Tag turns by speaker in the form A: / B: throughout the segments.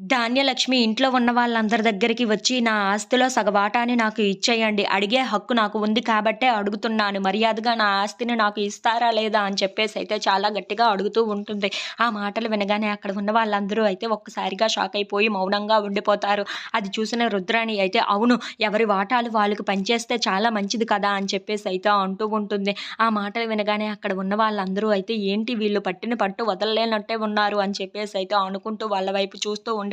A: ధాన్యలక్ష్మి ఇంట్లో ఉన్న వాళ్ళందరి దగ్గరికి వచ్చి, "నా ఆస్తిలో సగవాటాని నాకు ఇచ్చేయండి. అడిగే హక్కు నాకు ఉంది కాబట్టే అడుగుతున్నాను. మర్యాదగా నా ఆస్తిని నాకు ఇస్తారా లేదా?" అని చెప్పేసైతే చాలా గట్టిగా అడుగుతూ ఉంటుంది. ఆ మాటలు వినగానే అక్కడ ఉన్న వాళ్ళందరూ అయితే ఒక్కసారిగా షాక్ అయిపోయి మౌనంగా ఉండిపోతారు. అది చూసిన రుద్రాణి అయితే, "అవును, ఎవరి వాటాలు వాళ్ళకి పంచేస్తే చాలా మంచిది కదా!" అని చెప్పేసైతే అంటూ ఉంటుంది. ఆ మాటలు వినగానే అక్కడ ఉన్న వాళ్ళందరూ అయితే, "ఏంటి వీళ్ళు పట్టిన పట్టు వదలలేనట్టే ఉన్నారు" అని చెప్పేసైతే అనుకుంటూ వాళ్ళ వైపు చూస్తూ ఉండిపోతారు.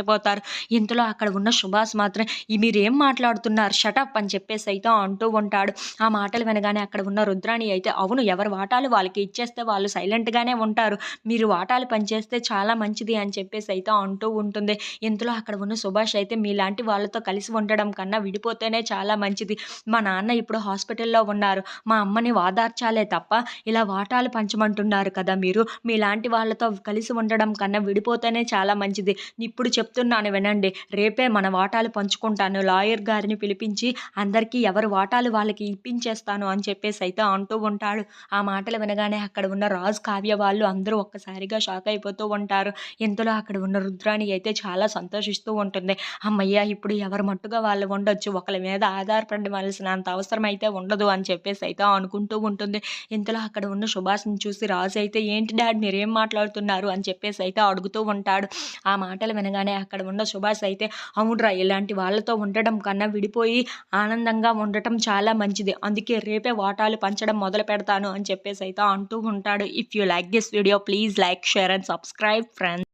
A: ఇంతలో అక్కడ ఉన్న సుభాష్ మాత్రం, మీరేం మాట్లాడుతున్నారు? షటప్ అని చెప్పేసైతే అంటూ ఉంటాడు. ఆ మాటలు వినగానే అక్కడ ఉన్న రుద్రాణి అయితే, "అవును, ఎవరి వాటాలు వాళ్ళకి ఇచ్చేస్తే వాళ్ళు సైలెంట్‌గానే ఉంటారు. మీరు వాటాలు పంచేస్తే చాలా మంచిది" అని చెప్పేసైతే అంటూ ఉంటుంది. ఇంతలో అక్కడ ఉన్న సుభాష్ అయితే, "మీలాంటి వాళ్ళతో కలిసి ఉండడం కన్నా విడిపోతేనే చాలా మంచిది. మా నాన్న ఇప్పుడు హాస్పిటల్‌లో ఉన్నారు. మా అమ్మని ఓదార్చాలే తప్ప ఇలా వాటాలు పంచమంటున్నారు కదా మీరు. మీలాంటి వాళ్ళతో కలిసి ఉండడం కన్నా విడిపోతేనే చాలా మంచిది. ఇప్పుడు చెప్తున్నాను వినండి. రేపే మన వాటాలు పంచుకుంటాను. లాయర్ గారిని పిలిపించి అందరికీ ఎవరి వాటాలు వాళ్ళకి ఇప్పించేస్తాను" అని చెప్పేసైతే అంటూ ఉంటాడు. ఆ మాటలు వినగానే అక్కడ ఉన్న రాజు, కావ్య వాళ్ళు అందరూ ఒక్కసారిగా షాక్ అయిపోతూ ఉంటారు. ఇంతలో అక్కడ ఉన్న రుద్రాణి అయితే చాలా సంతోషిస్తూ ఉంటుంది. హమ్మయ్య! ఇప్పుడు ఎవరి మట్టుగా వాళ్ళు ఉండొచ్చు. ఒకళ్ళ మీద ఆధారపడవలసినంత అవసరం అయితే ఉండదు అని చెప్పేసైతే అనుకుంటూ ఉంటుంది. ఇంతలో అక్కడ ఉన్న సుభాష్‌ని చూసి రాజు అయితే, "ఏంటి డాడ్ మీరేం మాట్లాడుతున్నారు?" అని చెప్పేసైతే అడుగుతూ ఉంటాడు. ఆ మాటలు వినగానే అక్కడ ఉన్న సుభాష్ అయితే, "అవునురా, ఇలాంటి వాళ్ళతో ఉండటం కన్నా విడిపోయి ఆనందంగా ఉండటం చాలా మంచిది. అందుకే రేపే వాటాలు పంచడం మొదలు పెడతాను" అని చెప్పేసైతే అంటూ ఉంటాడు. If you like this video please like, share and subscribe friends.